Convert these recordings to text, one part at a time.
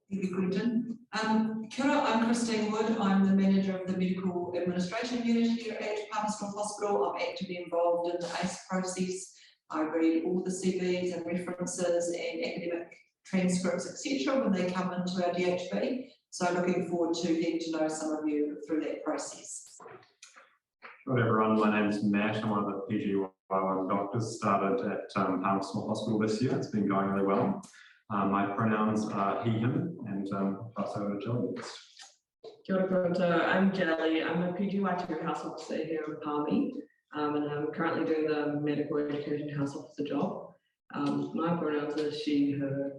Thank you, Quentin. Kia ora, I'm Christine Wood. I'm the manager of the Medical Administration Unit here at Palmerston North Hospital. I'm actively involved in the ACE process. I read all the CVs and references and academic transcripts, etc. when they come into our DHB. So looking forward to getting to know some of you through that process. Hello everyone, my name is Matt. I'm one of the PGY1 doctors, started at Palmerston North Hospital this year. It's been going really well. My pronouns are he, him, and pass over to Jelly. Kia ora koutou, I'm Jelly. I'm a PGY2 house officer here in Palmy, and I'm currently doing the medical education house officer job. My pronouns are she, her.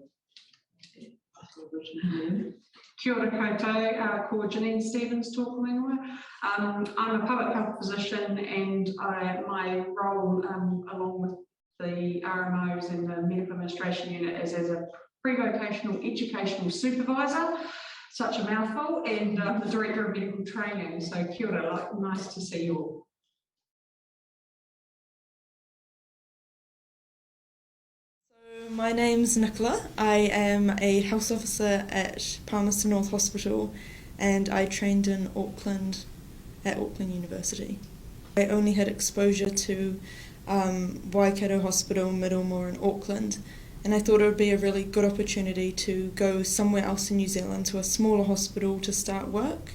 Kia ora koutou, ko Janine Stevens talk maingoa. I'm a public health physician, and my role along with the RMOs and the medical administration unit is as a pre-vocational educational supervisor, such a mouthful, and the director of medical training. So kia ora, nice to see you all. My name's Nicola. I am a health officer at Palmerston North Hospital, and I trained in Auckland at Auckland University. I only had exposure to Waikato Hospital, Middlemore and Auckland, and I thought it would be a really good opportunity to go somewhere else in New Zealand, to a smaller hospital to start work.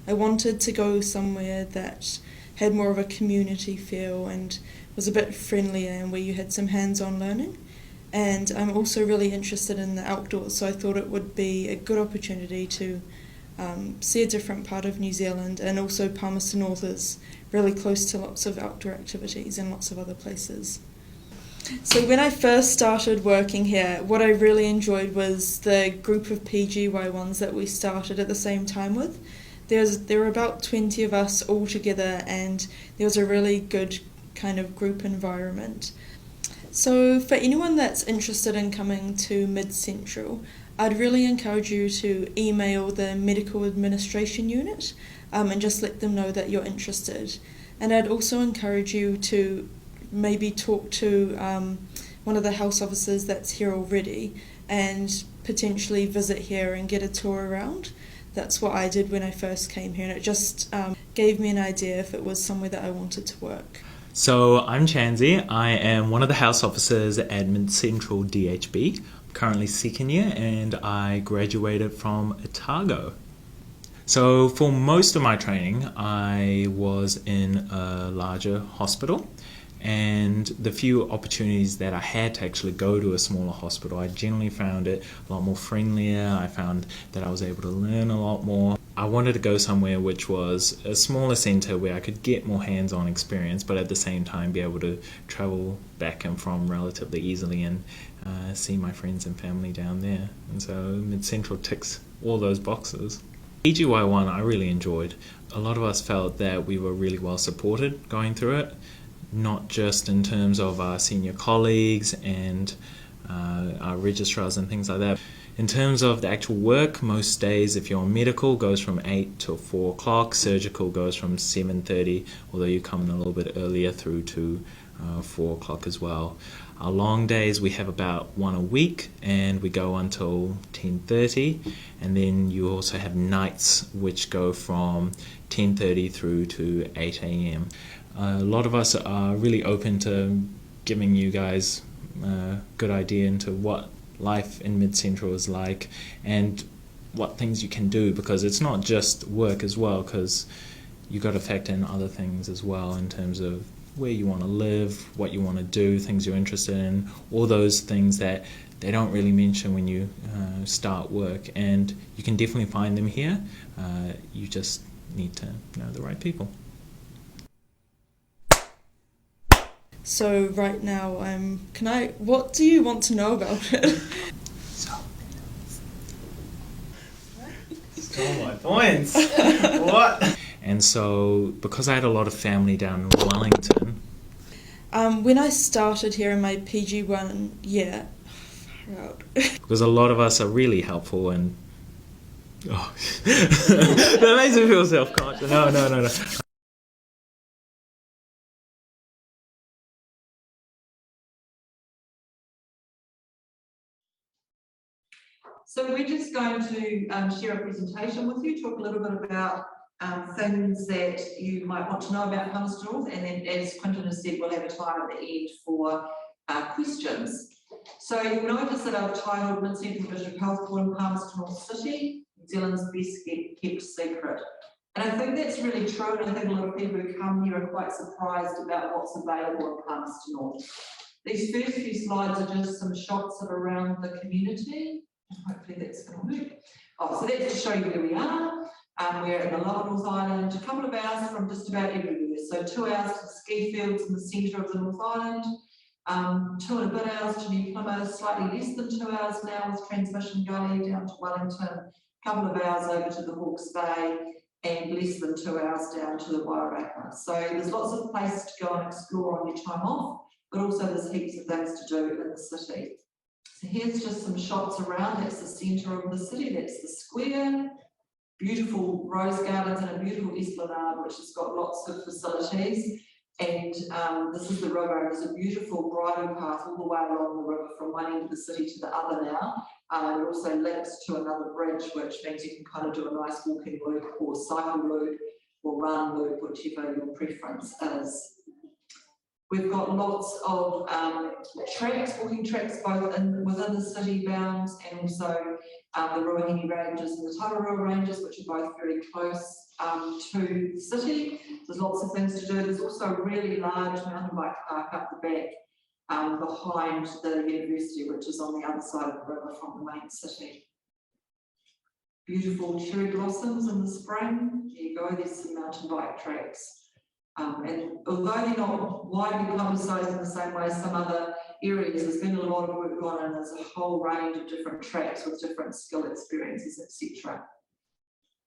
I wanted to go somewhere that had more of a community feel and was a bit friendlier and where you had some hands-on learning. And I'm also really interested in the outdoors, so I thought it would be a good opportunity to see a different part of New Zealand, and also Palmerston North is really close to lots of outdoor activities and lots of other places. So when I first started working here, what I really enjoyed was the group of PGY1s that we started at the same time with. There were about 20 of us all together, and there was a really good kind of group environment. So for anyone that's interested in coming to MidCentral, I'd really encourage you to email the Medical Administration Unit and just let them know that you're interested. And I'd also encourage you to maybe talk to one of the house officers that's here already and potentially visit here and get a tour around. That's what I did when I first came here, and it just gave me an idea if it was somewhere that I wanted to work. So I'm Chansey. I am one of the house officers at MidCentral DHB. I'm currently second year, and I graduated from Otago. So for most of my training, I was in a larger hospital, and the few opportunities that I had to actually go to a smaller hospital, I generally found it a lot more friendlier. I found that I was able to learn a lot more. I wanted to go somewhere which was a smaller centre where I could get more hands-on experience, but at the same time be able to travel back and from relatively easily and see my friends and family down there. And so MidCentral ticks all those boxes. PGY1 I really enjoyed. A lot of us felt that we were really well supported going through it, not just in terms of our senior colleagues and our registrars and things like that. In terms of the actual work, most days if you're on medical goes from 8 till 4 o'clock, surgical goes from 7:30, although you come in a little bit earlier through to 4 o'clock as well. Our long days, we have about one a week, and we go until 10:30, and then you also have nights which go from 10:30 through to 8 a.m. A lot of us are really open to giving you guys a good idea into what life in MidCentral is like and what things you can do, because it's not just work as well, because you got to factor in other things as well in terms of where you want to live, what you want to do, things you're interested in, all those things that they don't really mention when you start work, and you can definitely find them here. You just need to know the right people. So right now, what do you want to know about it? Stole my points. What? And so, because I had a lot of family down in Wellington. When I started here in my PG1 year, because a lot of us are really helpful and that makes me feel self-conscious. No. So we're just going to share a presentation with you, talk a little bit about things that you might want to know about Palmerston North, and then, as Quinton has said, we'll have a time at the end for questions. So you'll notice that I've titled MidCentral District Health Board in Palmerston North City, New Zealand's best kept secret. And I think that's really true, and I think a lot of people who come here are quite surprised about what's available in Palmerston North. These first few slides are just some shots of around the community. Hopefully that's going to work. Oh, so that's to show you where we are. We're in the Lower North Island, a couple of hours from just about everywhere. So 2 hours to the ski fields in the centre of the North Island, 2 and a bit hours to New Plymouth, slightly less than 2 hours now with Transmission Gully down to Wellington, a couple of hours over to the Hawke's Bay, and less than 2 hours down to the Wairarapa. So there's lots of places to go and explore on your time off, but also there's heaps of things to do in the city. So here's just some shots around. That's the centre of the city, that's the square. Beautiful rose gardens and a beautiful esplanade, which has got lots of facilities. And this is the river. There's a beautiful bridle path all the way along the river from one end of the city to the other now. It also links to another bridge, which means you can kind of do a nice walking loop or cycle loop or run loop, whichever your preference is. We've got lots of tracks, walking tracks, both within the city bounds and also the Ruahine Ranges and the Tararua Ranges, which are both very close to the city. There's lots of things to do. There's also a really large mountain bike park up the back behind the university, which is on the other side of the river from the main city. Beautiful cherry blossoms in the spring. There you go, there's some mountain bike tracks. And although they're not widely publicised in the same way as some other areas, there's been a lot of work on, and there's a whole range of different tracks with different skill experiences, etc.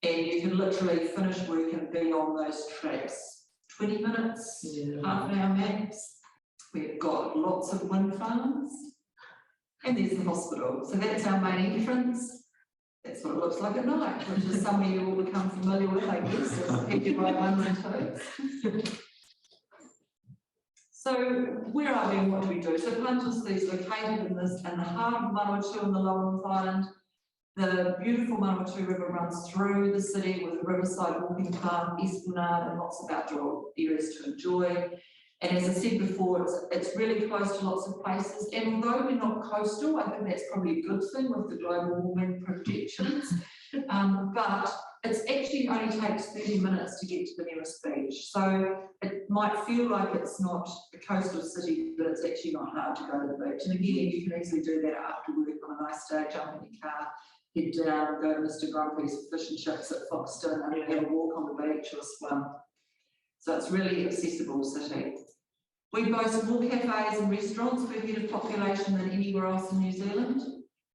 And you can literally finish work and be on those tracks. 20 minutes, half an hour max. We've got lots of wind farms, and there's the hospital. So that's our main entrance. That's what it looks like at night, which is somewhere you will become familiar with, I guess, as PGY1 and 2. So where are we and what do we do? So Palmerston is located in the heart of Manawatu on the Lower North Island. The beautiful Manawatu River runs through the city with a riverside walking path, esplanade, and lots of outdoor areas to enjoy. And as I said before, it's really close to lots of places. And although we're not coastal, I think that's probably a good thing with the global warming projections. But it actually only takes 30 minutes to get to the nearest beach. So it might feel like it's not a coastal city, but it's actually not hard to go to the beach. And again, you can easily do that after work on a nice day, jump in your car, head down, go to Mr. Grumpy's for fish and chips at Foxton, and have a walk on the beach or swim. So it's really accessible city. We boast more cafes and restaurants per head of population than anywhere else in New Zealand.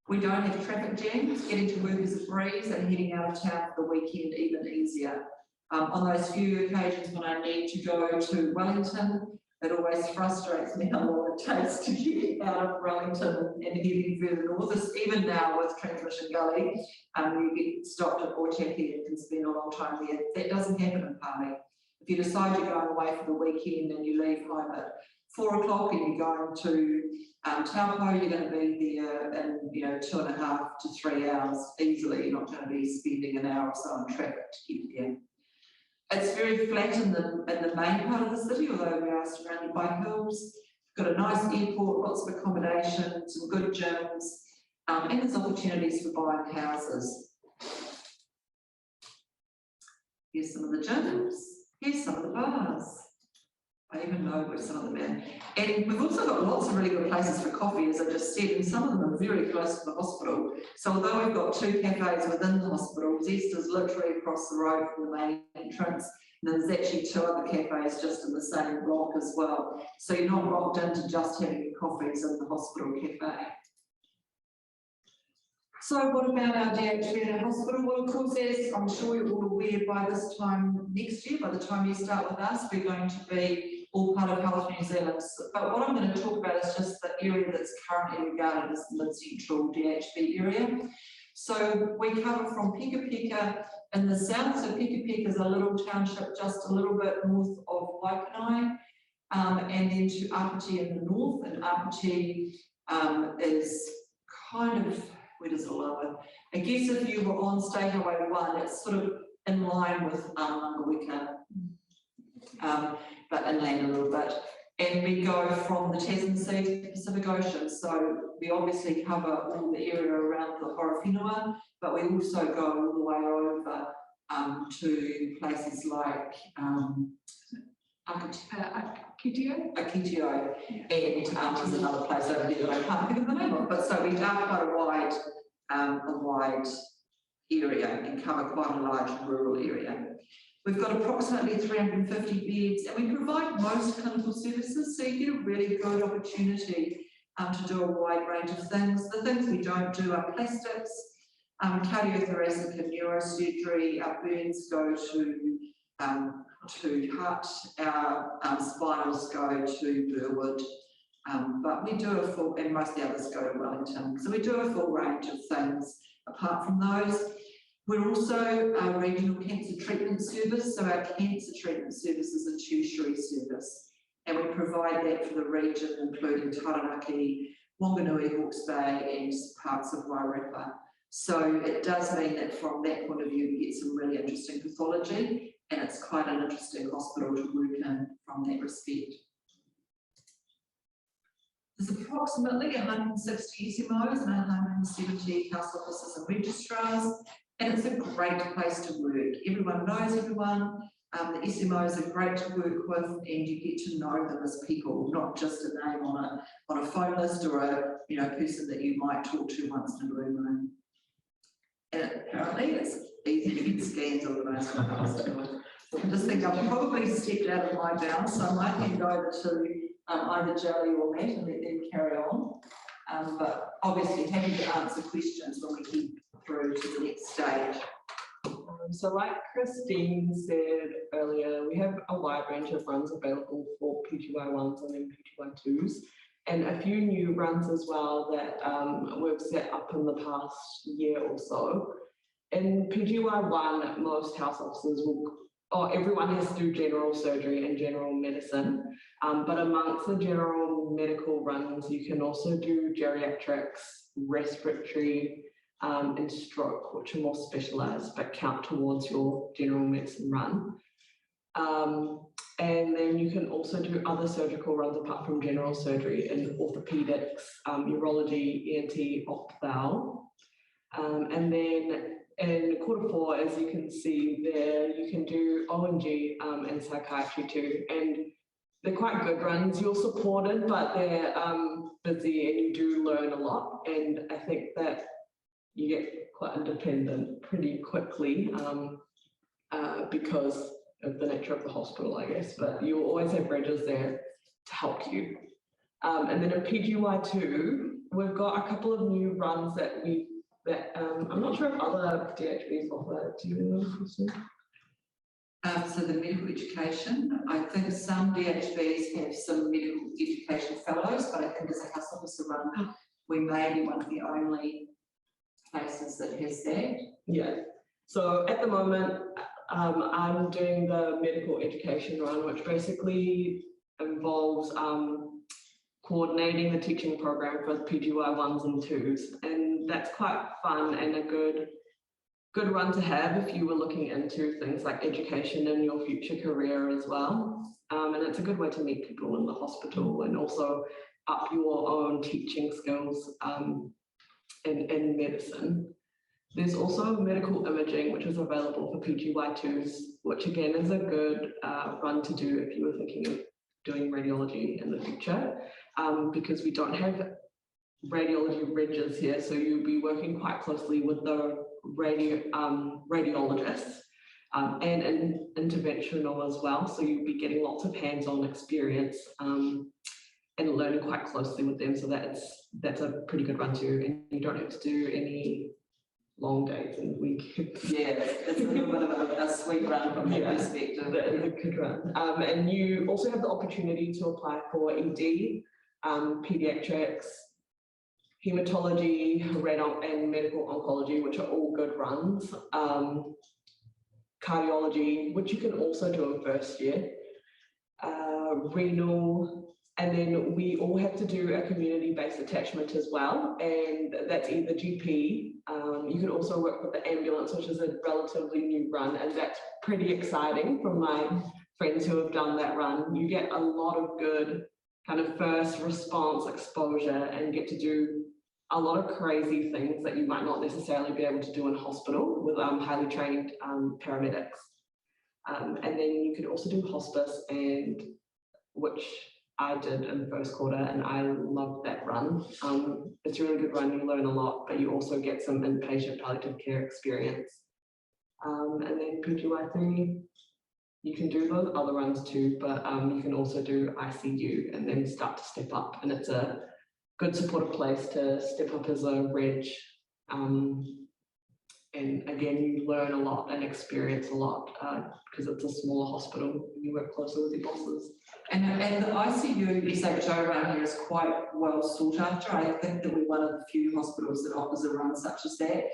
We don't have traffic jams. Getting to work is a breeze, and heading out of town for the weekend even easier. On those few occasions when I need to go to Wellington, it always frustrates me how long it takes to get out of Wellington and heading further north. Even now with Transmission Gully, you get stopped at Tumeke and can spend a long time there. That doesn't happen in Palmy. If you decide you're going away for the weekend and you leave home at 4 o'clock and you're going to Taupo, you're going to be there in 2.5 to 3 hours easily. You're not going to be spending an hour or so on traffic to get there. It's very flat in the main part of the city, although we are surrounded by hills. We've got a nice airport, lots of accommodation, some good gyms, and there's opportunities for buying houses. Here's some of the gyms. Here's some of the bars. I even know where some of them are. And we've also got lots of really good places for coffee, as I just said, and some of them are very close to the hospital. So although we've got 2 cafes within the hospital, Zester's literally across the road from the main entrance, and there's actually 2 other cafes just in the same block as well. So you're not locked into just having your coffees in the hospital cafe. So what about our DHB and our hospital? Well, of course, as I'm sure you're all aware, by this time next year, by the time you start with us, we're going to be all part of Health New Zealand. But what I'm going to talk about is just the area that's currently regarded as the MidCentral DHB area. So we cover from Peka Peka in the south. So Peka Peka is a little township just a little bit north of Waikanai, and then to Apiti in the north. And Apiti is kind of where does it lower? I guess if you were on State Highway 1, it's sort of in line with Mangaweka, but inland a little bit. And we go from the Tasman Sea to the Pacific Ocean, so we obviously cover all the area around the Horowhenua, but we also go all the way over to places like Akitio, and there's another place over there that I can't think of the name of, but so we are quite a wide area and cover quite a large rural area. We've got approximately 350 beds, and we provide most clinical services, so you get a really good opportunity to do a wide range of things. The things we don't do are plastics, cardiothoracic and neurosurgery. Our burns go to Hutt, our spinals go to Burwood, but we do a full, and most of the others go to Wellington. So we do a full range of things apart from those. We're also a regional cancer treatment service, so our cancer treatment service is a tertiary service, and we provide that for the region, including Taranaki, Wanganui, Hawke's Bay, and parts of Wairarapa. So it does mean that from that point of view, we get some really interesting pathology, and it's quite an interesting hospital to work in from that respect. There's approximately 160 SMOs and 170 house officers and registrars, and it's a great place to work. Everyone knows everyone. The SMOs are great to work with, and you get to know them as people, not just a name on a phone list or a person that you might talk to once in a blue moon. And apparently, it's easy to get scans organised from the hospital. I just think I've probably stepped out of my bounds, so I might hand over to either Jelly or Matt and let them carry on. But obviously, happy to answer questions when we get through to the next stage. So like Christine said earlier, we have a wide range of runs available for PGY1s and then PGY2s, and a few new runs as well that we've set up in the past year or so. In PGY1, most house officers everyone has to do general surgery and general medicine, but amongst the general medical runs, you can also do geriatrics, respiratory, and stroke, which are more specialised but count towards your general medicine run. And then you can also do other surgical runs apart from general surgery in orthopaedics, urology, ENT, opth-bowel. And then in quarter 4, as you can see there, you can do O&G and psychiatry too. And they're quite good runs. You're supported, but they're busy and you do learn a lot. And I think that you get quite independent pretty quickly because of the nature of the hospital, I guess, but you'll always have bridges there to help you. And then in PGY2, we've got a couple of new runs that I'm not sure if other DHBs offer. Do you know, Kristen? So the medical education, I think some DHBs have some medical education fellows, but I think as a house officer run, we may be one of the only places that has that. Yeah. So at the moment, I'm doing the medical education run, which basically involves coordinating the teaching program for PGY1s and 2s, and that's quite fun and a good run to have if you were looking into things like education in your future career as well. And it's a good way to meet people in the hospital and also up your own teaching skills in medicine. There's also medical imaging, which is available for PGY2s, which again is a good run to do if you were thinking of doing radiology in the future, because we don't have radiology regs here, so you'll be working quite closely with the radiologists and interventional as well, so you'll be getting lots of hands-on experience and learning quite closely with them, so that's a pretty good run too, and you don't have to do any long days and week. Yeah, it's a little bit of a sweet run from that perspective. That is a good run. And you also have the opportunity to apply for ED, pediatrics, hematology, and medical oncology, which are all good runs. Cardiology, which you can also do in first year. Renal, And then we all have to do a community-based attachment as well, and that's either GP. You can also work with the ambulance, which is a relatively new run, and that's pretty exciting from my friends who have done that run. You get a lot of good kind of first response exposure and get to do a lot of crazy things that you might not necessarily be able to do in hospital with highly trained paramedics. And then you can also do hospice, and which I did in the first quarter, and I loved that run. It's a really good run, you learn a lot, but you also get some inpatient palliative care experience. And then PGY3, you can do those other runs too, but you can also do ICU and then start to step up, and it's a good supportive place to step up as a reg. And again, you learn a lot and experience a lot because it's a smaller hospital and you work closely with your bosses. And the ICU SHO run here is quite well sought after. I think that we're one of the few hospitals that offers a run such as that.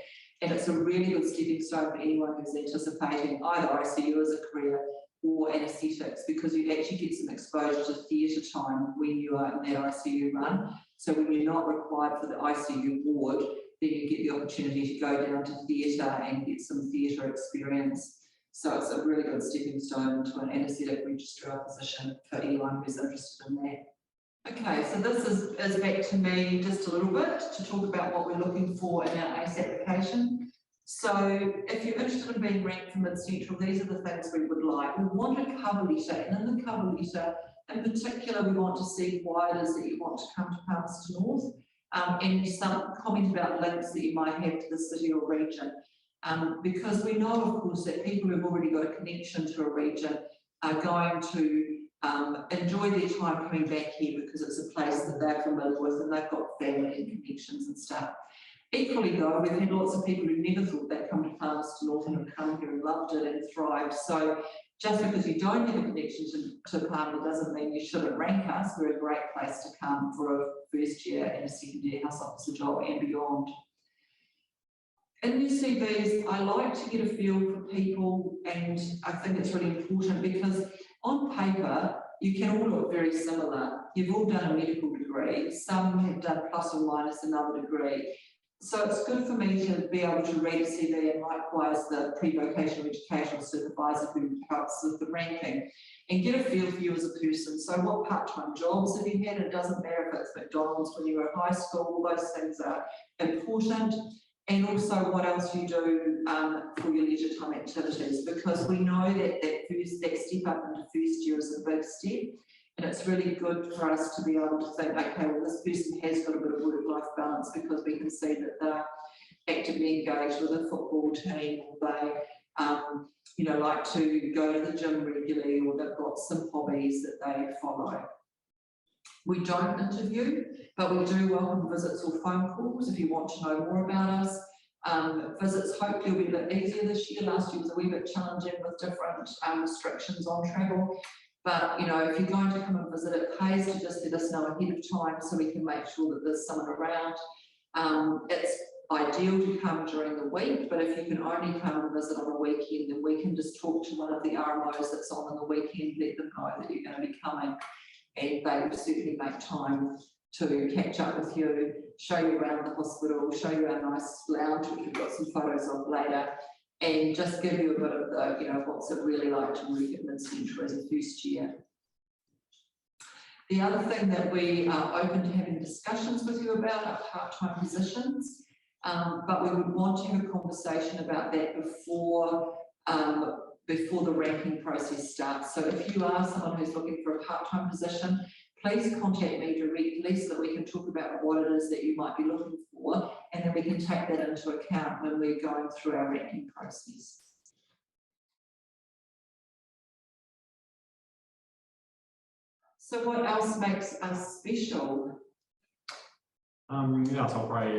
And it's a really good stepping stone for anyone who's anticipating either ICU as a career or anaesthetics, because you actually get some exposure to theatre time when you are in that ICU run. So when you're not required for the ICU ward, then you get the opportunity to go down to theatre and get some theatre experience. So it's a really good stepping stone to an anaesthetic registrar position for anyone who's interested in that. Okay, so this is back to me just a little bit to talk about what we're looking for in our ACE application. So if you're interested in being ranked for MidCentral, these are the things we would like. We want a cover letter, and in the cover letter, in particular, we want to see why it is that you want to come to Palmerston North, and some comment about links that you might have to the city or region. Because we know, of course, that people who've already got a connection to a region are going to enjoy their time coming back here because it's a place that they're familiar with and they've got family and connections and stuff. Equally though, we've had lots of people who never thought they'd come to Palmerston North and have come here and loved it and thrived. So just because you don't have a connection to Palmerston doesn't mean you shouldn't rank us. We're a great place to come for a first year and a second year house officer job and beyond. In your CVs, I like to get a feel for people, and I think it's really important because on paper, you can all look very similar. You've all done a medical degree. Some have done plus or minus another degree. So it's good for me to be able to read a CV, and likewise the pre-vocational educational supervisor who helps with the ranking, and get a feel for you as a person. So what part-time jobs have you had? It doesn't matter if it's McDonald's when you were in high school, all those things are important. And also what else you do for your leisure time activities, because we know that that step up into first year is a big step, and it's really good for us to be able to think, okay, well, this person has got a bit of work-life balance because we can see that they're actively engaged with a football team, or they like to go to the gym regularly, or they've got some hobbies that they follow. We don't interview, but we do welcome visits or phone calls if you want to know more about us. Visits hopefully will be a bit easier this year. Last year was a wee bit challenging with different restrictions on travel. But if you're going to come and visit, it pays to just let us know ahead of time so we can make sure that there's someone around. It's ideal to come during the week, but if you can only come and visit on a weekend, then we can just talk to one of the RMOs that's on the weekend, let them know that you're going to be coming, and they will certainly make time to catch up with you, show you around the hospital, show you our nice lounge, which we've got some photos of later, and just give you a bit of the, what's it really like to work at MidCentral as a first year. The other thing that we are open to having discussions with you about are part-time positions, but we would want to have a conversation about that before the ranking process starts. So if you are someone who's looking for a part-time position, please contact me directly so that we can talk about what it is that you might be looking for, and then we can take that into account when we're going through our ranking process. So what else makes us special? So I'll probably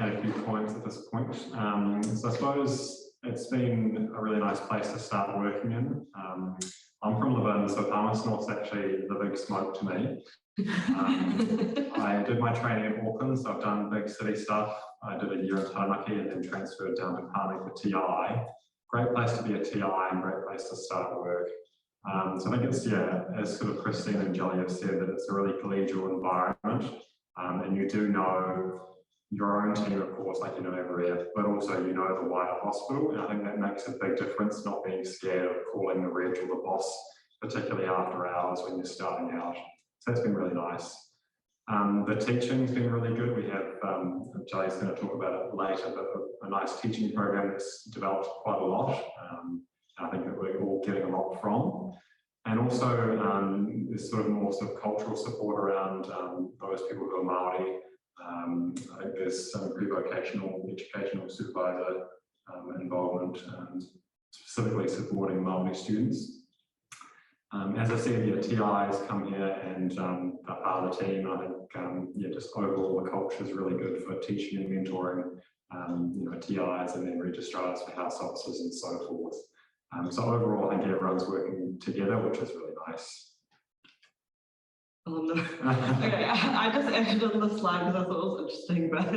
add a few points at this point. So I suppose it's been a really nice place to start working in. I'm from Levin, so Palmerston North's actually the big smoke to me. I did my training in Auckland, so I've done big city stuff. I did a year in Tumeke and then transferred down to Palmerston for TI. Great place to be a TI and great place to start work. So I think it's, yeah, as sort of Christine and Jelly have said, that it's a really collegial environment, and you do know your own team, of course, like you know everywhere, but also you know the wider hospital, and I think that makes a big difference, not being scared of calling the reg or the boss, particularly after hours when you're starting out. So that's been really nice. The teaching's been really good. We have, Jay's going to talk about it later, but a nice teaching program that's developed quite a lot. I think that we're all getting a lot from. And also there's sort of more sort of cultural support around those people who are Māori. I think there's some pre-vocational educational supervisor involvement, specifically supporting Māori students. As I said, yeah, TIs come here and are part of the team. I think, yeah, just overall the culture is really good for teaching and mentoring, you know, TIs and then registrars for house officers and so forth. So overall, I think everyone's working together, which is really nice. Oh no. Okay, I just added on the slide because I thought it was interesting, but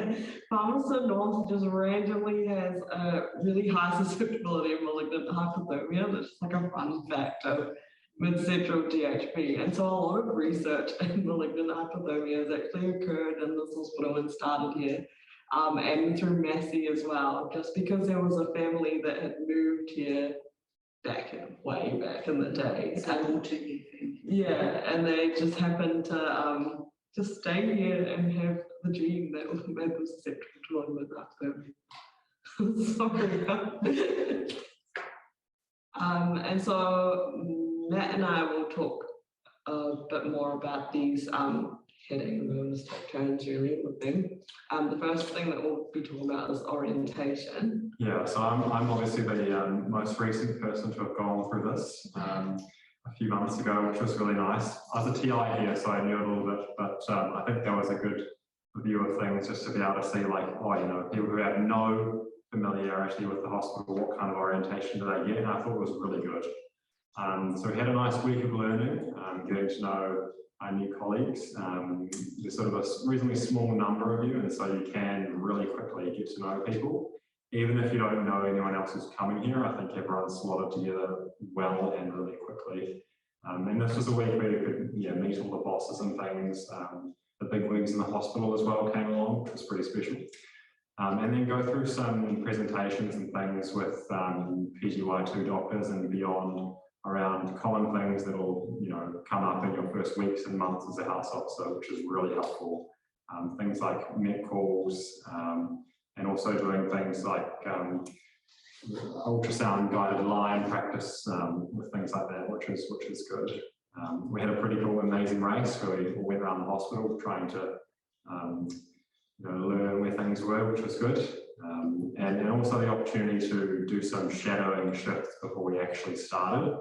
Palmerston North just randomly has a really high susceptibility of malignant hypothermia. That's just like a fun fact of MidCentral DHB. And so a lot of research in malignant hypothermia has actually occurred in this hospital and started here. And through Massey as well, just because there was a family that had moved here way back in the day. Yeah, and they just happened to just stay here and have the gene that made them susceptible to malignant hypothermia. Sorry. And so Matt and I will talk a bit more about these heading rooms, turns really with them. The first thing that we'll be talking about is orientation. Yeah, so I'm obviously the most recent person to have gone through this a few months ago, which was really nice. I was a TI here, so I knew it a little bit, but I think that was a good view of things, just to be able to see, like, oh, you know, people who have no familiarity with the hospital, what kind of orientation do they get? And I thought it was really good. So we had a nice week of learning, getting to know our new colleagues. There's sort of a reasonably small number of you, and so you can really quickly get to know people. Even if you don't know anyone else who's coming here, I think everyone's slotted together well and really quickly. And this was a week where you could, yeah, meet all the bosses and things. The big wigs in the hospital as well came along, which was pretty special. And then go through some presentations and things with PGY2 doctors and beyond around common things that will, you know, come up in your first weeks and months as a house officer, which is really helpful. Things like met calls, and also doing things like ultrasound guided line practice with things like that, which is good. We had a pretty cool, amazing race where we went around the hospital trying to you know, learn where things were, which was good. And also the opportunity to do some shadowing shifts before we actually started.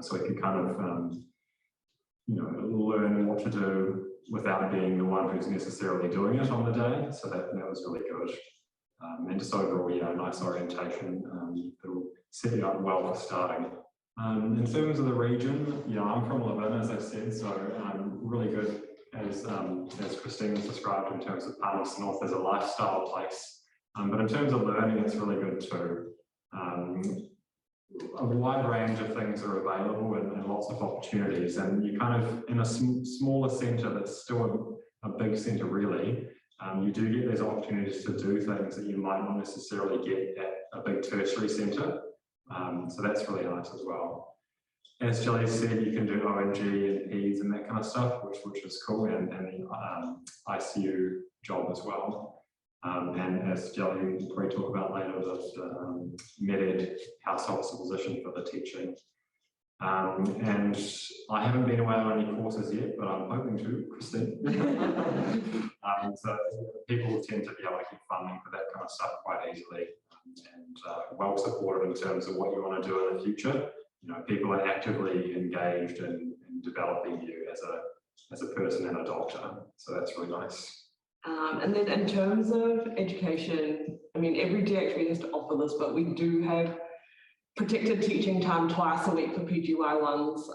So we could kind of, you know, learn what to do without being the one who's necessarily doing it on the day. So that was really good. And just overall, yeah, a nice orientation that will set you up well for starting. In terms of the region, yeah, I'm from Levin, as I said, so really good, as Christine has described, in terms of Palmerston North as a lifestyle place. But in terms of learning, it's really good too. A wide range of things are available and lots of opportunities, and you kind of, in a smaller centre that's still a big centre really, you do get these opportunities to do things that you might not necessarily get at a big tertiary centre. So that's really nice as well. As Jelly said, you can do ONG and PEDS and that kind of stuff, which is cool, and the ICU job as well. And as Jelly will probably talk about later, the med-ed house officer position for the teaching. And I haven't been away on any courses yet, but I'm hoping to, Christine. So people tend to be able to get funding for that kind of stuff quite easily, and well supported in terms of what you want to do in the future. You know, people are actively engaged in developing you as a person and a doctor. So that's really nice. And then in terms of education, I mean, every DHB has to offer this, but we do have protected teaching time twice a week for PGY1s,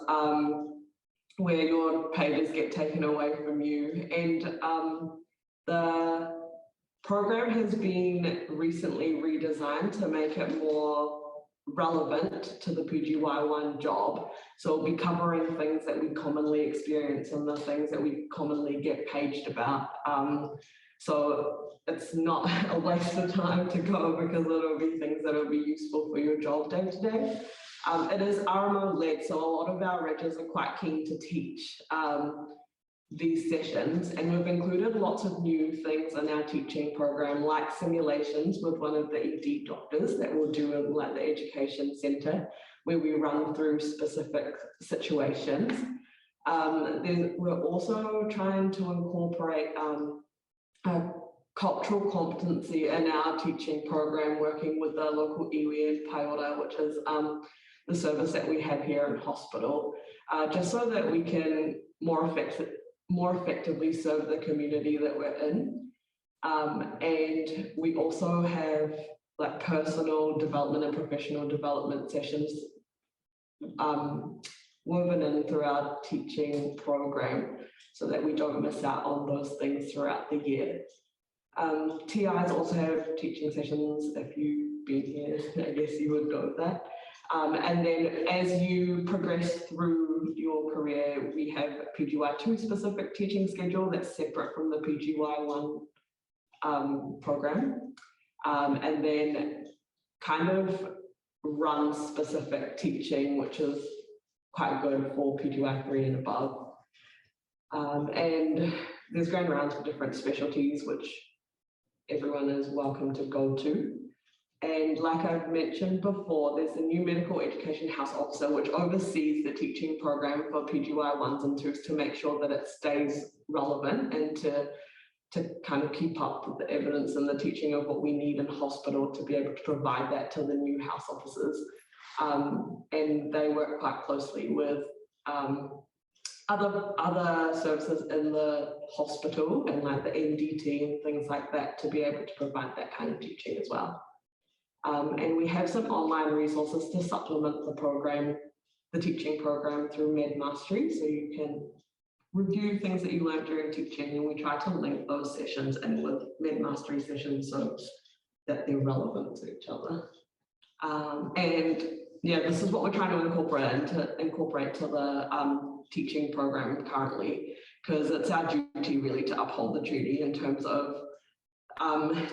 where your papers get taken away from you. And the program has been recently redesigned to make it more relevant to the PGY1 job. So we'll be covering things that we commonly experience and the things that we commonly get paged about. So it's not a waste of time to go, because it'll be things that will be useful for your job day to day. It is RMO led, so a lot of our regis are quite keen to teach these sessions, and we've included lots of new things in our teaching program, like simulations with one of the ED doctors that we'll do in like the education centre, where we run through specific situations. We're also trying to incorporate cultural competency in our teaching program, working with the local iwi and Paiora, which is the service that we have here in hospital, just so that we can more effectively serve the community that we're in. And we also have like personal development and professional development sessions woven in through our teaching program, so that we don't miss out on those things throughout the year. TIs also have teaching sessions. If you've been here, I guess you would know that. And then as you progress through your career, we have a PGY2 specific teaching schedule that's separate from the PGY1 program. And then kind of run specific teaching, which is quite good for PGY3 and above. And there's going around for different specialties, which everyone is welcome to go to. And like I've mentioned before, there's a new medical education house officer which oversees the teaching program for PGY1s and 2s to make sure that it stays relevant and to kind of keep up with the evidence and the teaching of what we need in hospital to be able to provide that to the new house officers. And they work quite closely with other services in the hospital and like the MDT and things like that to be able to provide that kind of teaching as well. And we have some online resources to supplement the program, the teaching program through MedMastery, so you can review things that you learned during teaching, and we try to link those sessions in with MedMastery sessions so that they're relevant to each other. And yeah, this is what we're trying to incorporate to the teaching program currently, because it's our duty really to uphold the duty in terms of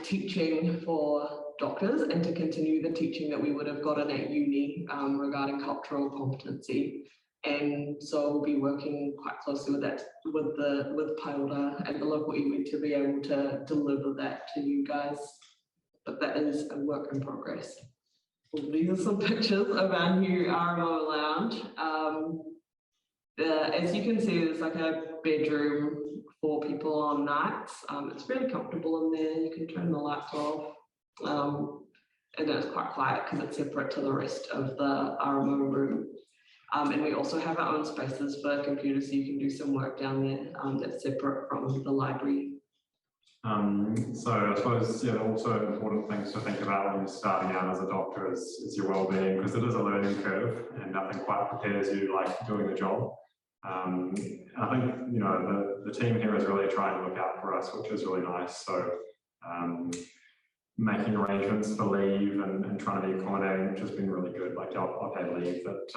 teaching for doctors and to continue the teaching that we would have gotten at uni regarding cultural competency. And so we'll be working quite closely with that, with Paiora and the local iwi to be able to deliver that to you guys. But that is a work in progress. Well, these are some pictures of our new RMO lounge. As you can see, there's like a bedroom for people on nights. It's really comfortable in there. You can turn the lights off. And it's quite quiet because it's separate to the rest of the RMO room. And we also have our own spaces for computers, so you can do some work down there that's separate from the library. So I suppose, yeah, also important things to think about when you're starting out as a doctor is your well-being, because it is a learning curve and nothing quite prepares you like doing the job. I think, you know, the team here is really trying to look out for us, which is really nice. So making arrangements for leave and trying to be accommodating, which has been really good. Like I've had leave that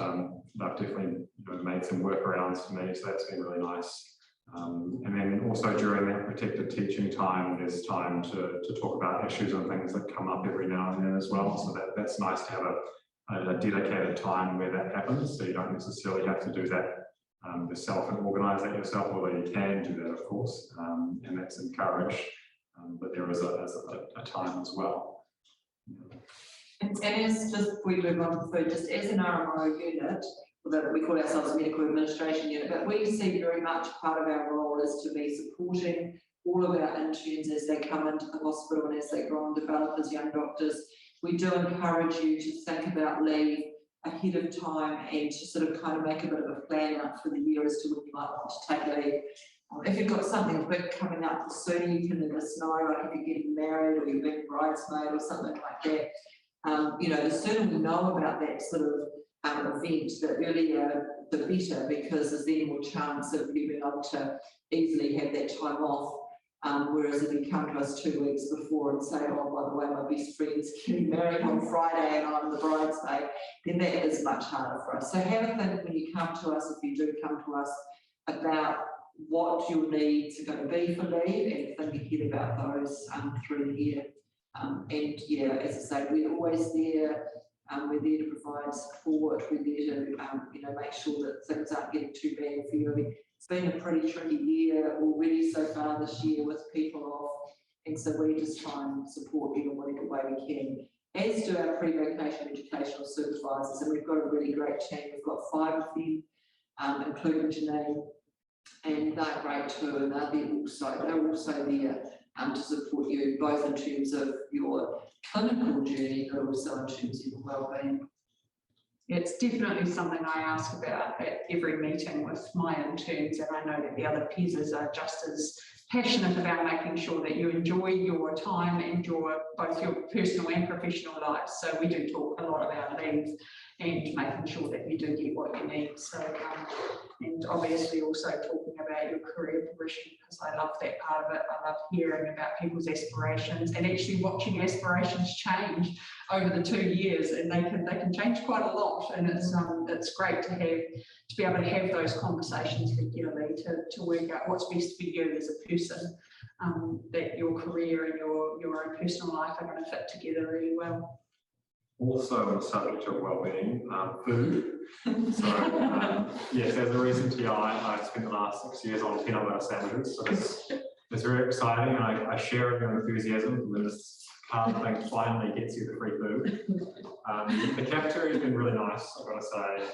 I've definitely made some workarounds for me, so that's been really nice. And then also during that protected teaching time, there's time to talk about issues and things that come up every now and then as well. So that's nice to have a dedicated time where that happens, so you don't necessarily have to do that yourself and organise that yourself, although you can do that, of course, and that's encouraged. But there is a time as well. And as just before we move on to food, just as an RMO unit, although we call ourselves a medical administration unit, but we see very much part of our role is to be supporting all of our interns as they come into the hospital and as they grow and develop as young doctors. We do encourage you to think about leave ahead of time and to sort of kind of make a bit of a plan up for the year as to when you might want to take leave. If you've got something big coming up soon, you can let us know, like if you're getting married or you're being bridesmaid or something like that. You know, the sooner we know about that sort of event, the earlier the better, because there's then more chance of you being able to easily have that time off. Whereas if you come to us 2 weeks before and say, oh, by the way, my best friend's getting married on Friday and I'm the bridesmaid, then that is much harder for us. So have a think when you come to us, if you do come to us, about what your needs are going to be for leave, and think ahead about those through the year. And yeah, as I say, we're always there. We're there to provide support. We're there to make sure that things aren't getting too bad for you. It's been a pretty tricky year already so far this year with people off, and so we just try and support you in whatever way we can. As do our pre-vocational educational supervisors, and we've got a really great team. We've got 5 of them, including Janine, and they're great too, and they're also there to support you both in terms of your clinical journey, but also in terms of your wellbeing. It's definitely something I ask about at every meeting with my interns, and I know that the other PESers are just as passionate about making sure that you enjoy your time and both your personal and professional lives. So we do talk a lot about leave and making sure that you do get what you need. So and obviously also talking about your career progression, because I love that part of it. I love hearing about people's aspirations and actually watching aspirations change over the 2 years, and they can change quite a lot. And it's great to be able to have those conversations regularly to work out what's best for you as a person. That your career and your own personal life are going to fit together really well. Also on the subject of wellbeing, food. So yes, as a recent TI, I've spent the last 6 years on peanut butter sandwiches. So it's very exciting, and I share in your enthusiasm when this card thing finally gets you the free food. The cafeteria has been really nice, I've got to say,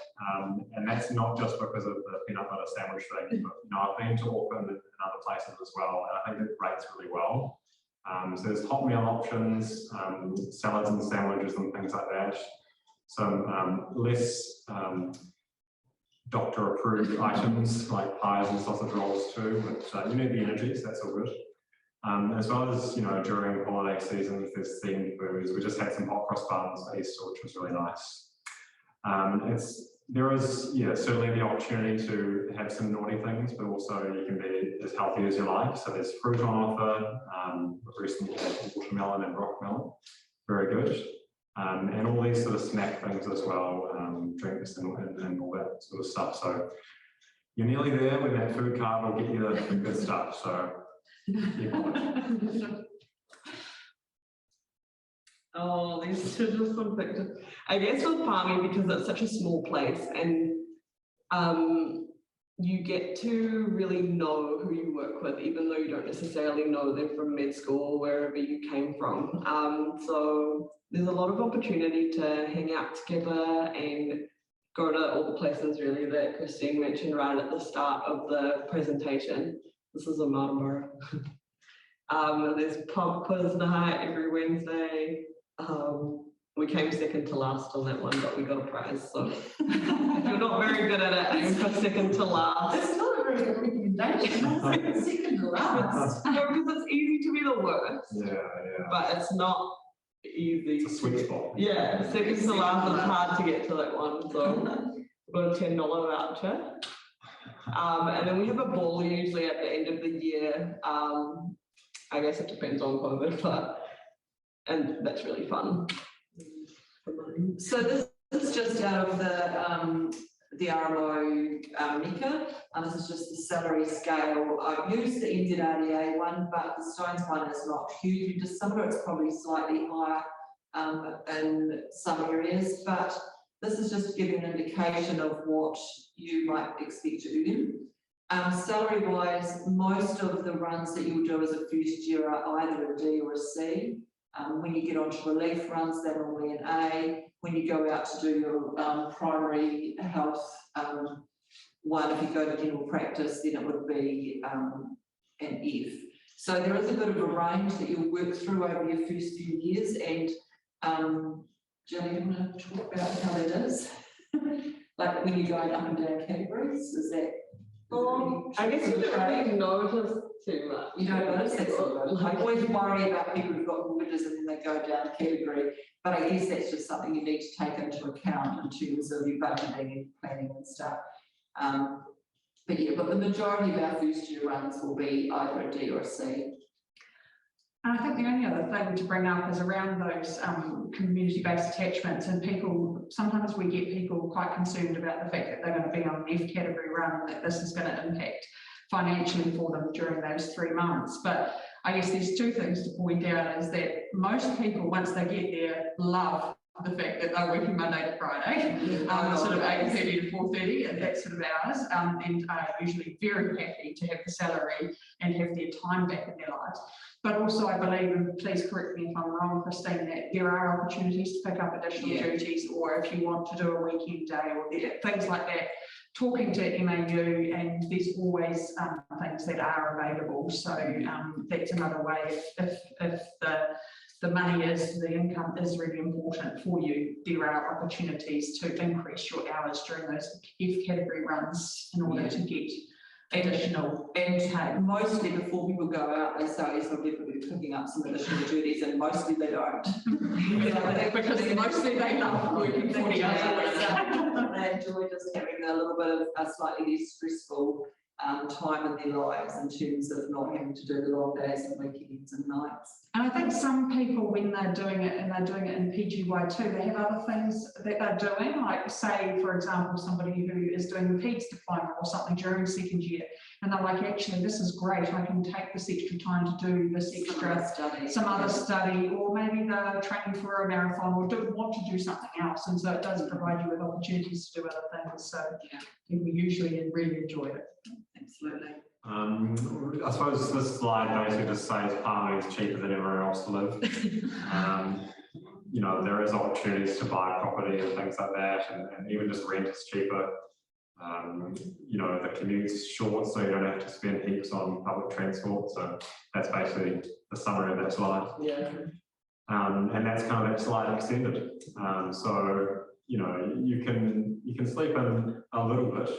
and that's not just because of the peanut butter sandwich thing, but I've been to Auckland and other places as well, and I think it rates really well. So there's hot meal options, salads and sandwiches and things like that. Some less doctor-approved items like pies and sausage rolls too, but you need the energy, so that's all good. As well as, during holiday seasons, there's themed foods. We just had some hot cross buns for Easter, which was really nice. There is, certainly the opportunity to have some naughty things, but also you can be as healthy as you like. So there's fruit on offer. We've recently had watermelon and rock melon, very good. And all these sort of snack things as well, drinks and all that sort of stuff. So you're nearly there when that food card will get you the good stuff. So keep on it. Oh, these are just some pictures. I guess with Palmy, because it's such a small place, and you get to really know who you work with, even though you don't necessarily know them from med school or wherever you came from. So there's a lot of opportunity to hang out together and go to all the places really that Christine mentioned right at the start of the presentation. This is a Martinborough. There's pub quiz night every Wednesday. We came second to last on that one, but we got a prize. So if you're not very good at it, aim for second to last. That's not a very good recommendation. Second to last. No, because it's easy to be the worst. Yeah. But it's not easy. It's a sweet spot. Yeah, second to last is hard to get to that one. So we've got a $10 voucher. And then we have a ball usually at the end of the year. I guess it depends on COVID, and that's really fun. So this is just out of the RMO MECA, and this is just the salary scale. I've used the NZRDA one, but the Stones one is not hugely dissimilar. It's probably slightly higher in some areas, but this is just to give you an indication of what you might expect to earn. Salary-wise, most of the runs that you'll do as a first year are either a D or a C. When you get onto relief runs, they're normally an A. When you go out to do your primary health one, if you go to dental practice, then it would be an F. So there is a bit of a range that you'll work through over your first few years. And Jenny, you want to talk about how that is? Like when you're going up and down categories, is that? I guess you don't really notice too much. You don't notice that sort of. I always worry about people who've got mortgages and then they go down a category, but I guess that's just something you need to take into account in terms of your budgeting and planning and stuff. But the majority of our first year runs will be either a D or a C. And I think the only other thing to bring up is around those community-based attachments, and people, sometimes we get people quite concerned about the fact that they're going to be on an F category run and that this is going to impact financially for them during those 3 months. But I guess there's two things to point out, is that most people, once they get there, love the fact that they're working Monday to Friday, sort of 8:30 to 4:30, and that sort of hours, and are usually very happy to have the salary and have their time back in their lives. But also I believe, and please correct me if I'm wrong, Christine, that there are opportunities to pick up additional duties, or if you want to do a weekend day or things like that, talking to MAU, and there's always things that are available. So that's another way, if the money is, the income is really important for you, there are opportunities to increase your hours during those F category runs in order to get additional. And mostly before people go out, they say, so we're going to be picking up some additional duties, and mostly they don't. Because mostly they love working 40 hours a week. They enjoy just having a little bit of a slightly less stressful time in their lives, in terms of not having to do the long days and weekends and nights. And I think some people, when they're doing it, and they're doing it in PGY2, they have other things that they're doing, like say, for example, somebody who is doing the PEDS diploma or something during second year, and they're like, actually, this is great, I can take this extra time to do this extra study, some other study, or maybe they're training for a marathon or want to do something else, and so it does provide you with opportunities to do other things. So people usually really enjoy it. Absolutely. I suppose this slide basically just says Palmerston is cheaper than everywhere else to live. You know, there is opportunities to buy property and things like that, and even just rent is cheaper. You know, the commute's short, so you don't have to spend heaps on public transport. So that's basically the summary of that slide. Yeah. And that's kind of that slide extended. So you know, you can sleep in a little bit,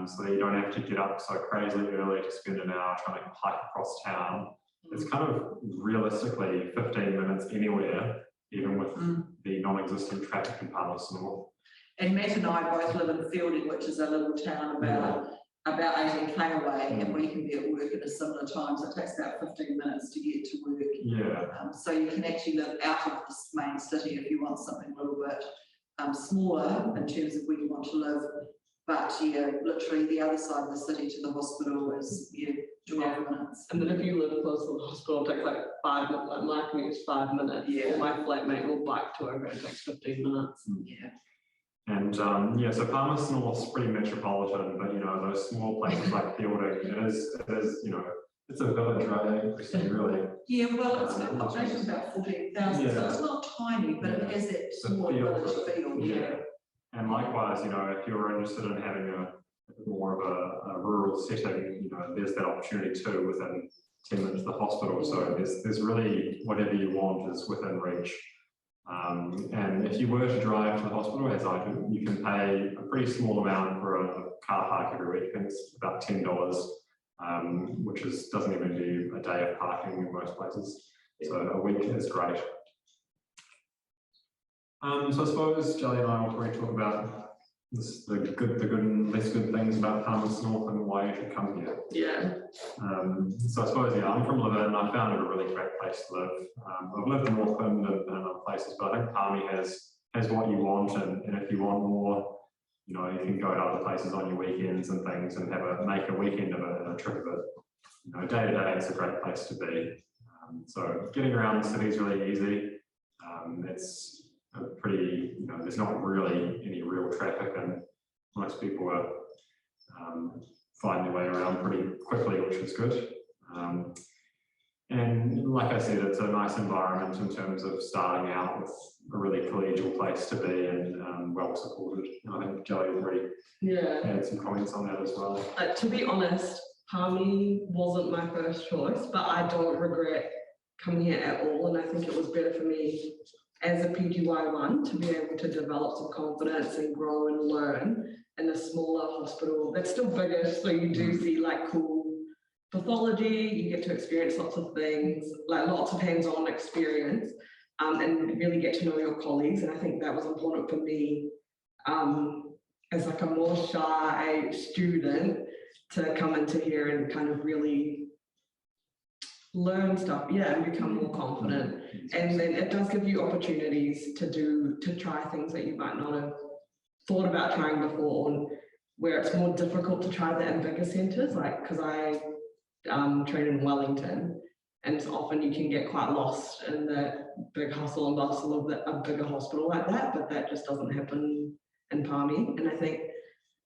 so that you don't have to get up so crazily early to spend an hour trying to hike across town. It's kind of realistically 15 minutes anywhere, even with the non-existent traffic in Palmerston North. And Matt and I both live in Fielding, which is a little town about 18k away, and we can be at work at a similar time, so it takes about 15 minutes to get to work. Yeah. So you can actually live out of this main city if you want something a little bit smaller in terms of where you want to live. But yeah, literally the other side of the city to the hospital is 12 minutes. And then if you live close to the hospital, it takes like 5 minutes. Like my commute is 5 minutes. Yeah. My flatmate will bike to over, it takes 15 minutes. Yeah. And so Palmerston North's pretty metropolitan, but you know, those small places like Fielding, it is, you know, it's a village, right? Really. Yeah, well, it's got a population of about 14,000, so it's not tiny, but it has that small village feel. Yeah. And likewise, you know, if you're interested in having a more of a rural setting, you know, there's that opportunity too within 10 minutes of the hospital. So there's really whatever you want is within reach. And if you were to drive to the hospital, as I do, you can pay a pretty small amount for a car park every week. I think it's about $10, which doesn't even do a day of parking in most places. So a week is great. So I suppose Jelly and I will probably talk about the good and less good things about Palmerston North and why you should come here. Yeah. So I suppose, I'm from Levin. I found it a really great place to live. I've lived in Auckland and other places, but I think Palmy has what you want, and if you want more, you know, you can go to other places on your weekends and things and make a weekend of it and a trip of it. You know, day to day, it's a great place to be. So getting around the city is really easy. It's pretty, you know, there's not really any real traffic, and most people are find their way around pretty quickly, which is good. And like I said, it's a nice environment in terms of starting out with a really collegial place to be and well supported. I think Jelly already had some comments on that as well. To be honest, Palmy wasn't my first choice, but I don't regret coming here at all, and I think it was better for me as a PGY1 to be able to develop some confidence and grow and learn in a smaller hospital that's still bigger, so you do see like cool pathology, you get to experience lots of things, like lots of hands-on experience, and really get to know your colleagues. And I think that was important for me as like a more shy student to come into here and kind of really learn stuff, and become more confident. And then it does give you opportunities to try things that you might not have thought about trying before, and where it's more difficult to try that in bigger centres, like because I train in Wellington, and so often you can get quite lost in the big hustle and bustle of a bigger hospital like that, but that just doesn't happen in Palmy. And I think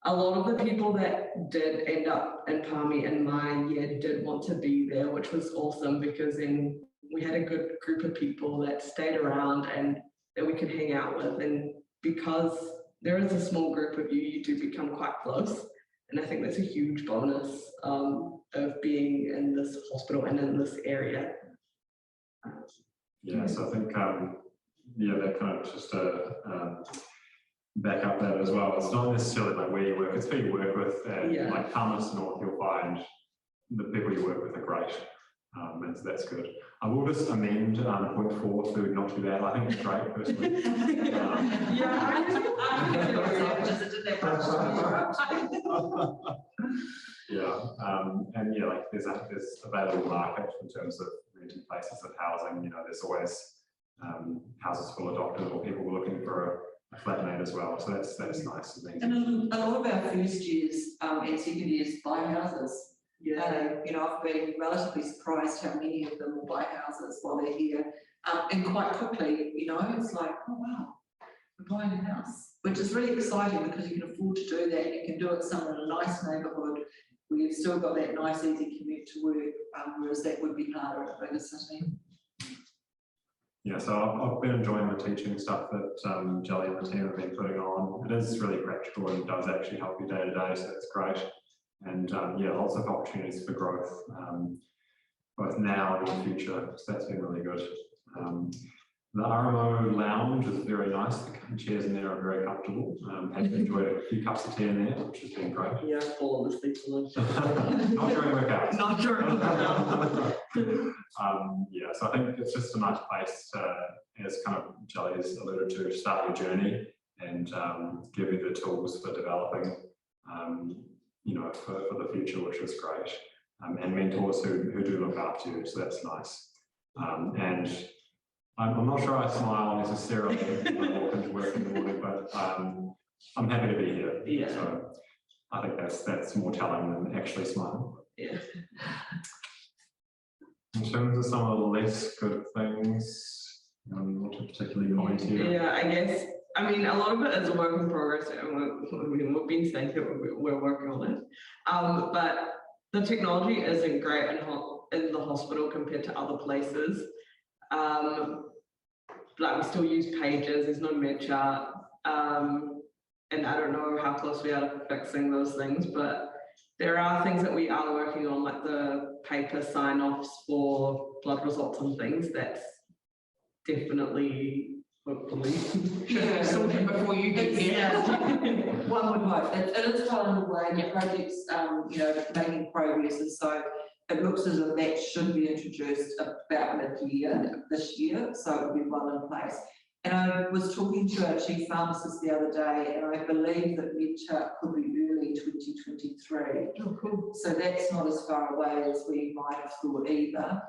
a lot of the people that did end up in Palmy in my year did want to be there, which was awesome, because then we had a good group of people that stayed around and that we could hang out with. And because there is a small group of you, you do become quite close. And I think that's a huge bonus of being in this hospital and in this area. Yeah, so I think, that kind of just back up that as well. It's not necessarily like where you work, it's who you work with. And like Palmerston North, you'll find the people you work with are great. And so that's good. I will just amend point 4 to not too bad. I think it's great personally. Like there's available market in terms of renting places of housing. You know, there's always houses full of doctors or people looking for a flatmate as well. So that's nice. And a lot of our first years and second years buy houses. I've been relatively surprised how many of them will buy houses while they're here. And quite quickly, it's like, oh wow, we're buying a house, which is really exciting because you can afford to do that. You can do it somewhere in a nice neighbourhood where you've still got that nice easy commute to work, whereas that would be harder in a bigger city. Yeah, so I've been enjoying the teaching stuff that Jelly and the team have been putting on. It is really practical and does actually help you day to day, so that's great. And lots of opportunities for growth, both now and in the future. So that's been really good. The RMO lounge is very nice. The chairs in there are very comfortable. I've enjoyed a few cups of tea in there, which has been great. Yeah, full of the sleep. Not during workouts. Not during workouts. So I think it's just a nice place to, as kind of Jelly has alluded to, start your journey and give you the tools for developing. For the future, which is great, and mentors who do look after you, so that's nice. And I'm not sure I smile necessarily when I walk into work in the morning, but I'm happy to be here. Yeah. So I think that's more telling than actually smiling. Yeah. In terms of some of the less good things, not to particularly comment here. Yeah, I guess. I mean, a lot of it is a work in progress, and we've been saying that we're working on it. But the technology isn't great in the hospital compared to other places. Like we still use pages. There's no med chart, and I don't know how close we are to fixing those things. But there are things that we are working on, like the paper sign-offs for blood results and things. That's definitely. Hopefully, something before you get here. One would hope. It is well underway. The project's, making progress, and so it looks as if that should be introduced about mid-year this year. So it will be well in place. And I was talking to our chief pharmacist the other day, and I believe that MidCentral could be early 2023. Oh, cool. So that's not as far away as we might have thought either.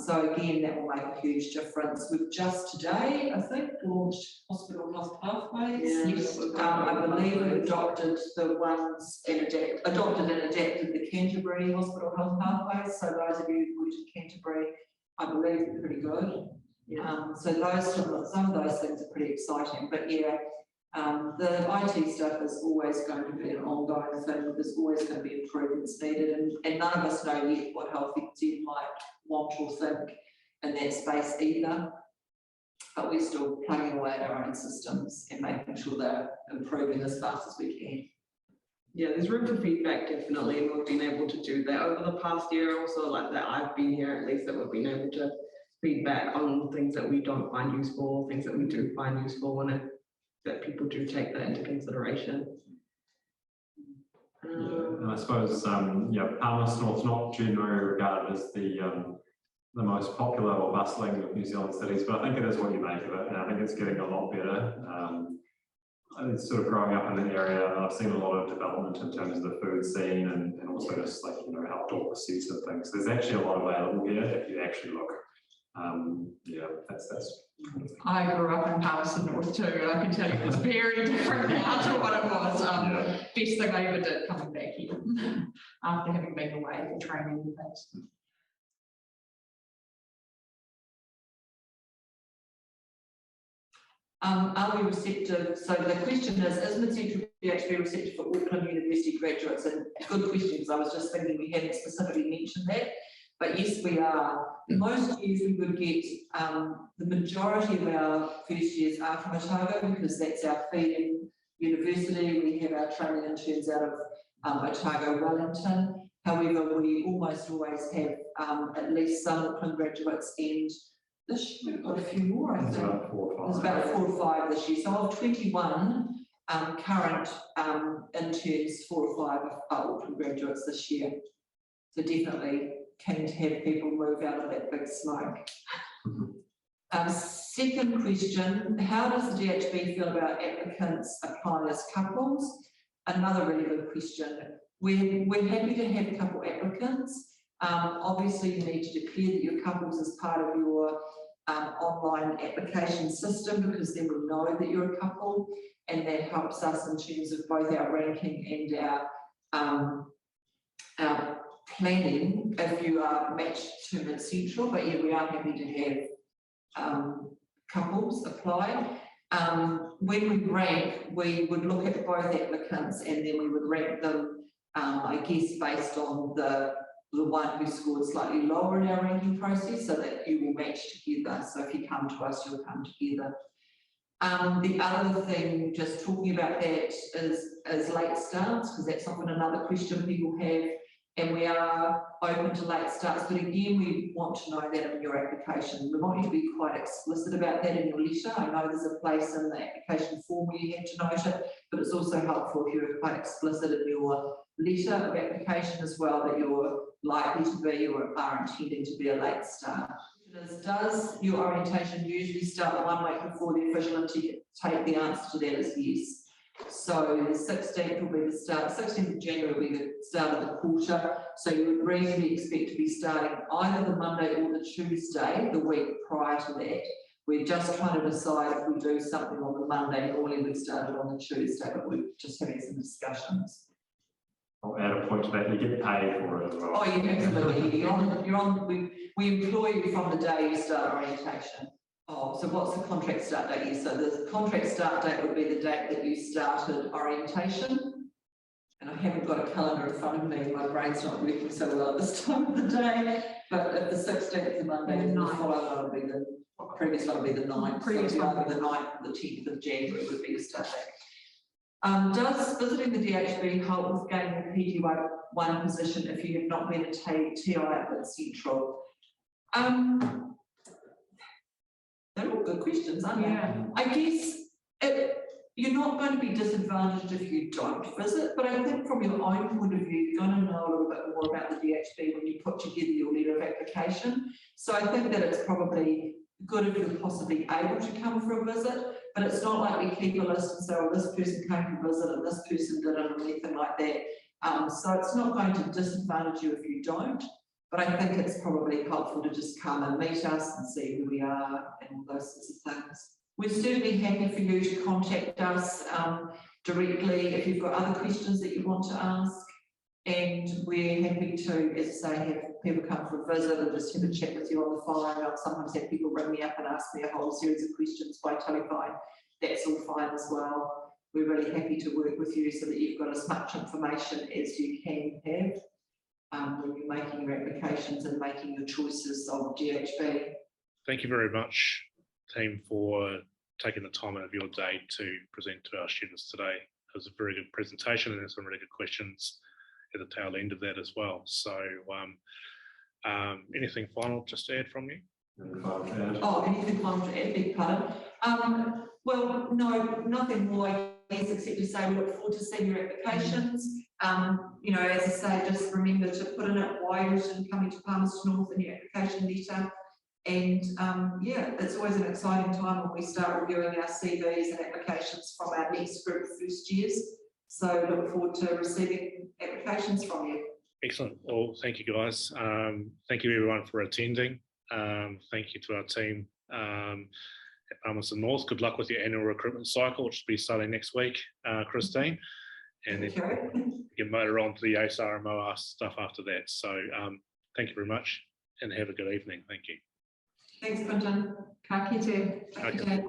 So again, that will make a huge difference. We've just today, I think, launched hospital health pathways. Yes. I believe we've adopted the ones and adapted the Canterbury hospital health pathways. So those of you who worked in Canterbury, I believe are pretty good. So some of those things are pretty exciting. But the IT stuff is always going to be an ongoing thing. There's always going to be improvements needed, and none of us know yet what Health NZ might want or think in that space either. But we're still plugging away at our own systems and making sure they're improving as fast as we can. Yeah, there's room for feedback, definitely, and we've been able to do that over the past year. Also, like that, I've been here at least, that we've been able to feedback on things that we don't find useful, things that we do find useful, and that people do take that into consideration. And I suppose, Palmerston North is not generally regarded as the most popular or bustling of New Zealand cities, but I think it is what you make of it, and I think it's getting a lot better. It's sort of growing up in an area, and I've seen a lot of development in terms of the food scene and also just how outdoor pursuits and things. There's actually a lot available here if you actually look. Yeah, that's. I grew up in Palmerston North too, and I can tell you it's very different now to what it was. Best thing I ever did coming back here after having been away for training and things. Are we receptive? So the question is MidCentral DHB receptive for Auckland University graduates? And good question, because I was just thinking we hadn't specifically mentioned that. But yes, we are. Most years we would get, the majority of our first years are from Otago, because that's our feeding university. We have our training interns out of Otago, Wellington. However, we almost always have at least some Auckland graduates, and this year we've got a few more, I think. There's about 4 or 5 this year. So of 21 current interns, 4 or 5 are Auckland graduates this year. So definitely keen to have people move out of that big smoke. Second question, how does the DHB feel about applicants applying as couples? Another really good question. We're happy to have couple applicants. Obviously you need to declare that you're couples as part of your online application system, because then we know that you're a couple, and that helps us in terms of both our ranking and our planning if you are matched to MidCentral. But yeah, we are happy to have couples apply. When we rank, we would look at both applicants, and then we would rank them, I guess, based on the one who scored slightly lower in our ranking process, so that you will match together. So if you come to us, you'll come together. The other thing, just talking about that, is late starts, because that's often another question people have, and we are open to late starts, but again, we want to know that in your application. We want you to be quite explicit about that in your letter. I know there's a place in the application form where you have to note it, but it's also helpful if you're quite explicit in your letter of application as well, that you're likely to be or are intending to be a late start. Does your orientation usually start 1 week before the official intake? The answer to that is yes. So the 16th will be the start, 16th of January will be the start of the quarter. So you would reasonably expect to be starting either the Monday or the Tuesday, the week prior to that. We're just trying to decide if we do something on the Monday. Normally we've started on the Tuesday, but we're just having some discussions. I'll add a point to that. You get paid for it as well. Oh, yeah, absolutely. We employ you from the day you start orientation. Oh, so what's the contract start date? So the contract start date would be the date that you started orientation. And I haven't got a calendar in front of me. My brain's not working so well at this time of the day. But if the 16th is Monday, the following one will be the previous one will be the 9th. Previous one will be the 9th or the 10th of January would be the start date. Does visiting the DHB help with gaining a PGY1 position if you have not been a TI at MidCentral? They're all good questions, aren't they? Yeah. I guess you're not going to be disadvantaged if you don't visit, but I think from your own point of view, you're going to know a little bit more about the DHB when you put together your letter of application. So I think that it's probably good if you're possibly able to come for a visit, but it's not like we keep a list and say, oh, this person came for a visit and this person didn't, or anything like that. So it's not going to disadvantage you if you don't, but I think it's probably helpful to just come and meet us and see who we are and all those sorts of things. We're certainly happy for you to contact us directly if you've got other questions that you want to ask, and we're happy to, as I say, have people come for a visit and just have a chat with you on the phone. I'll sometimes have people ring me up and ask me a whole series of questions by telephone. That's all fine as well. We're really happy to work with you so that you've got as much information as you can have when you're making your applications and making your choices of DHB. Thank you very much, team, for taking the time out of your day to present to our students today. It was a very good presentation and there's some really good questions at the tail end of that as well. So anything final just to add from you? Oh, anything final to add, big pardon. Well, no, nothing more, I guess, except to say we look forward to seeing your applications. You know, as I say, just remember to put in it why you're coming to Palmerston North in your application letter. And yeah, it's always an exciting time when we start reviewing our CVs and applications from our next group of first years. So look forward to receiving applications from you. Excellent. Well, thank you guys. Thank you everyone for attending. Thank you to our team at Palmerston North. Good luck with your annual recruitment cycle, which will be starting next week, Christine. And then you can motor on to the ACE RMO stuff after that. So thank you very much and have a good evening. Thank you. Thanks, Quentin. Ka kite. Okay.